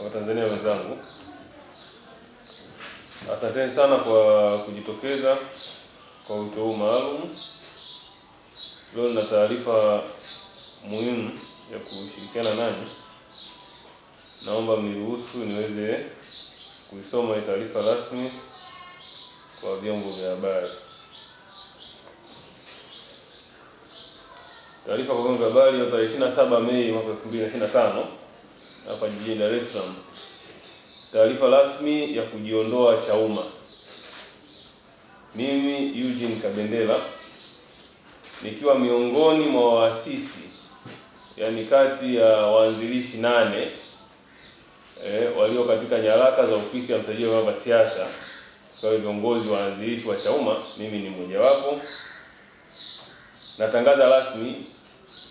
Watanzania wenzangu, asanteni sana kwa kujitokeza kwa wito huu maalum. Leo nina taarifa muhimu ya kushirikiana nanyi. Naomba mniruhusu niweze kuisoma hii taarifa rasmi kwa vyombo vya habari. Taarifa kwa vyombo vya habari ya tarehe 27 Mei mwaka 2025 hapa jijini Dar es Salaam. Taarifa rasmi ya kujiondoa Chauma. Mimi Eugene Kabendera, nikiwa miongoni mwa waasisi, yani kati ya waanzilishi 8 walio katika nyaraka za ofisi ya msajili wa vyama vya siasa, kwa viongozi waanzilishi wa Chauma, mimi ni mmoja wapo. Natangaza rasmi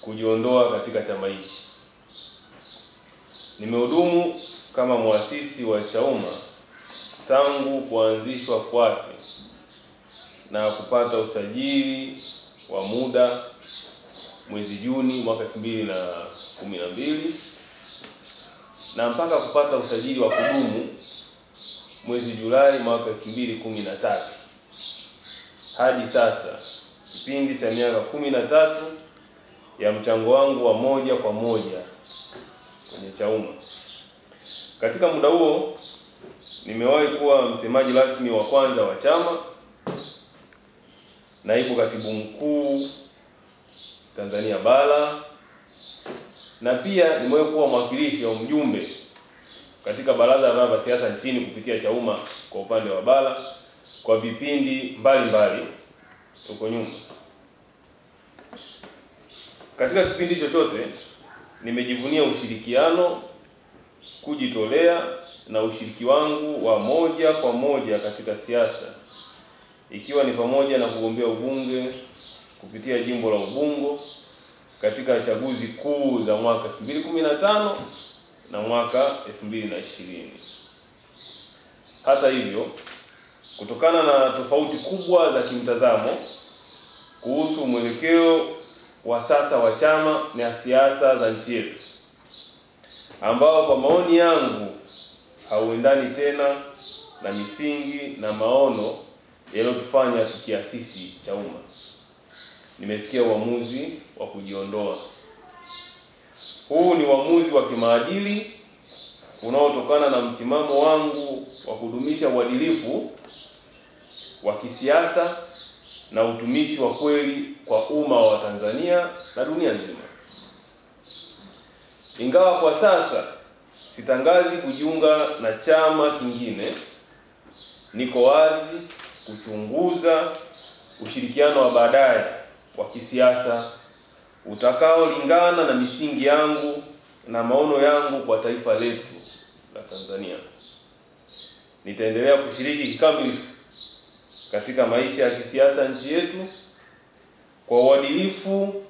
kujiondoa katika chama hiki. Nimehudumu kama muasisi wa Chauma tangu kuanzishwa kwake na kupata usajili wa muda mwezi Juni mwaka 2012 na mpaka kupata usajili wa kudumu mwezi Julai mwaka 2013. Hadi sasa, kipindi cha miaka 13 ya mchango wangu wa moja kwa moja kwenye Chauma. Katika muda huo nimewahi kuwa msemaji rasmi wa kwanza wa chama, naibu katibu mkuu Tanzania Bara, na pia nimewahi kuwa mwakilishi wa mjumbe katika baraza la vyama vya siasa nchini kupitia Chauma kwa upande wa Bara kwa vipindi mbalimbali huko nyuma. Katika kipindi chochote nimejivunia ushirikiano, kujitolea na ushiriki wangu wa moja kwa moja katika siasa, ikiwa ni pamoja na kugombea ubunge kupitia jimbo la Ubungo katika chaguzi kuu za mwaka 2015 na mwaka 2020. Hata hivyo, kutokana na tofauti kubwa za kimtazamo kuhusu mwelekeo wa sasa wa chama na siasa za nchi yetu, ambao kwa maoni yangu hauendani tena na misingi na maono yaliyotufanya tukiasisi Chauma, nimefikia uamuzi wa kujiondoa. Huu ni uamuzi wa kimaadili unaotokana na msimamo wangu wa kudumisha uadilifu wa kisiasa na utumishi wa kweli kwa umma wa Tanzania na dunia nzima. Ingawa kwa sasa sitangazi kujiunga na chama kingine, niko wazi kuchunguza ushirikiano wa baadaye wa kisiasa utakaolingana na misingi yangu na maono yangu kwa taifa letu la Tanzania. Nitaendelea kushiriki kikamilifu katika maisha ya kisiasa nchi yetu kwa uadilifu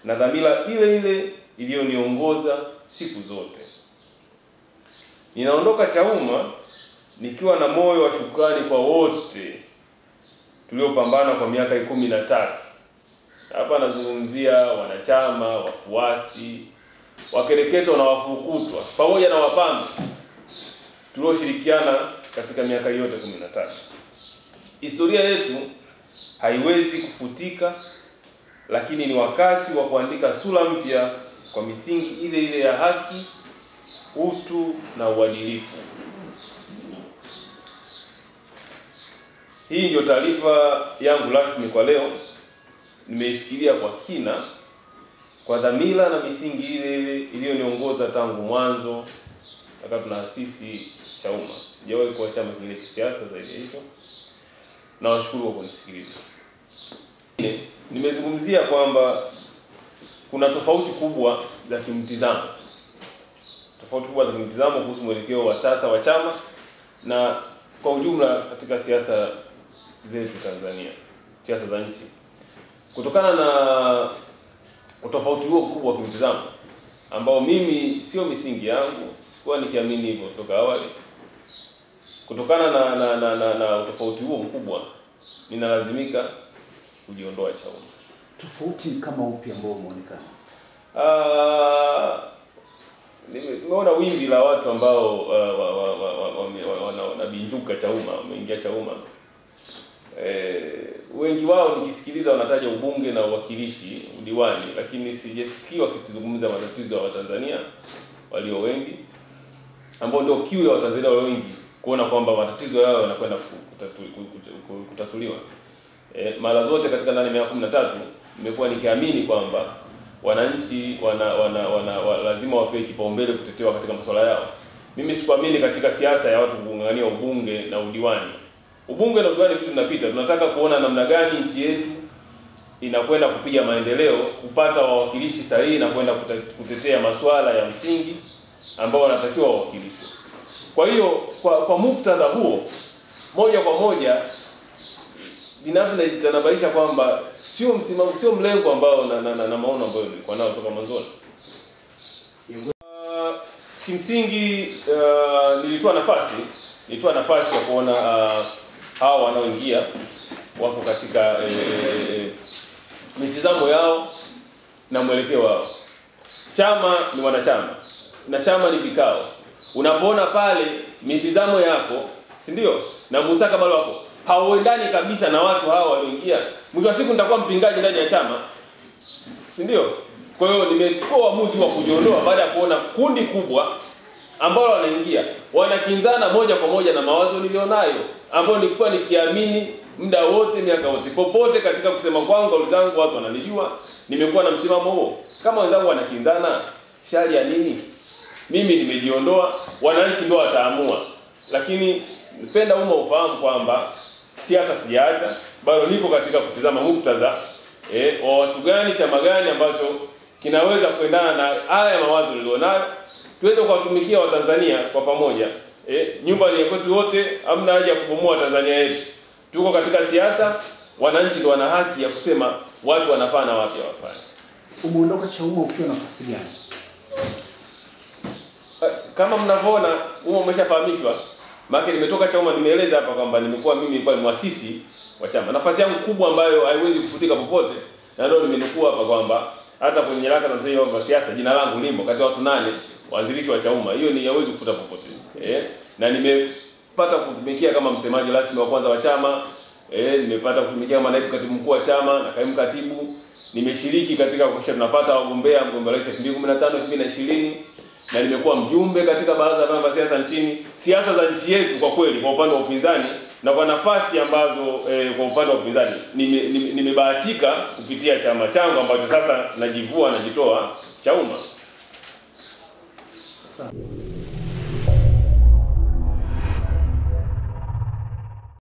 na dhamira ile ile iliyoniongoza siku zote. Ninaondoka Chauma nikiwa na moyo wa shukrani kwa wote tuliopambana kwa miaka 13. Hapa nazungumzia wanachama, wafuasi, wakereketwa na wafukutwa, pamoja na wapambe tulioshirikiana katika miaka yote 13. Historia yetu haiwezi kufutika, lakini ni wakati wa kuandika sura mpya kwa misingi ile ile ya haki, utu na uadilifu. Hii ndio taarifa yangu rasmi kwa leo. Nimeifikiria kwa kina, kwa dhamira na misingi ile ile iliyoniongoza tangu mwanzo wakati tunaasisi Chauma. Sijawahi kuwa chama kingine cha siasa zaidi ya hicho. Nawashukuru kwa kunisikiliza. Nimezungumzia kwamba kuna tofauti kubwa za kimtizamo. Kuhusu mwelekeo wa sasa wa chama na kwa ujumla katika siasa zetu Tanzania, siasa za nchi. Kutokana na utofauti huo mkubwa wa kimtizamo ambao mimi sio misingi yangu, sikuwa nikiamini hivyo kutoka awali. Kutokana na utofauti huo mkubwa, ninalazimika kujiondoa Chauma. Tofauti kama upi ambao umeonekana? nimeona wimbi la watu ambao wanabinjuka Chauma, wameingia Chauma. Wengi wao nikisikiliza wanataja ubunge na uwakilishi, udiwani, lakini sijasikia wakizungumza matatizo ya Watanzania walio wengi, ambao ndio kiu ya Watanzania walio wengi kuona kwamba matatizo yao yanakwenda kutatuliwa. Mara zote katika ndani ya miaka 13 nimekuwa nikiamini kwamba wananchi lazima wapewe kipaumbele kutetewa katika masuala yao. Mimi sikuamini katika siasa ya watu kung'ang'ania ubunge na udiwani. Ubunge na udiwani vitu tunapita. Tunataka kuona namna gani nchi yetu inakwenda kupiga maendeleo, kupata wawakilishi sahihi na kwenda kutetea masuala ya msingi ambao wanatakiwa wawakilishwe. Kwa hiyo kwa muktadha huo, moja kwa moja binafsi nitanabaisha kwamba sio mlengo ambao na maono ambayo nilikuwa nao toka mwanzoni. Kimsingi nilitoa nafasi ya kuona hao wanaoingia wako katika mitazamo yao na mwelekeo wao. Chama ni wanachama na chama ni vikao. Unapoona pale mitazamo yako, si ndio, na mustakabali wako hauendani kabisa na watu hao walioingia, mwisho wa siku nitakuwa mpingaji ndani ya chama, si ndio? Kwa hiyo nimechukua uamuzi wa kujiondoa baada ya kuona kundi kubwa ambao wanaingia wanakinzana moja kwa moja na mawazo nilionayo, ambao nilikuwa nikiamini muda wote, miaka yote, popote katika kusema kwangu, kauli zangu, watu wananijua, nimekuwa na msimamo huo. Kama wenzangu wanakinzana, shari ya nini? Mimi nimejiondoa, wananchi ndio wataamua. Lakini napenda ufahamu kwamba siasa sijaacha, bado nipo katika kutazama muktadha wa watu gani, chama gani ambacho kinaweza kuendana na haya mawazo nilionayo, tuweze kuwatumikia Watanzania kwa pamoja. Nyumba ni kwetu wote, hamna haja ya kubomoa Tanzania yetu. Tuko katika siasa, wananchi ndio wana haki ya kusema watu wanafaa na wapi hawafai. Umeondoka Chauma ukiwa nafasi gani? Kama mnavyoona, umeshafahamishwa. Maana nimetoka Chauma, nimeeleza hapa kwamba mimi nilikuwa muasisi wa chama. Nafasi yangu kubwa ambayo haiwezi kufutika popote, na ndio nimenukua hapa kwamba hata kwenye nyaraka za mzee wa siasa jina langu limo kati ya watu 8 waanzilishi wa Chauma. Hiyo ni haiwezi kufuta popote. Na nimepata kutumikia kama msemaji rasmi wa kwanza wa chama. Nimepata kutumikia kama naibu katibu mkuu wa chama na kaimu katibu. Nimeshiriki katika kuhakikisha tunapata wagombea rais 2015 2020, na nimekuwa mjumbe katika baraza la vyama vya siasa nchini. Siasa za nchi yetu kwa kweli, kwa upande wa upinzani na kwa nafasi ambazo kwa upande wa upinzani nimebahatika kupitia chama changu ambacho sasa najitoa Chauma.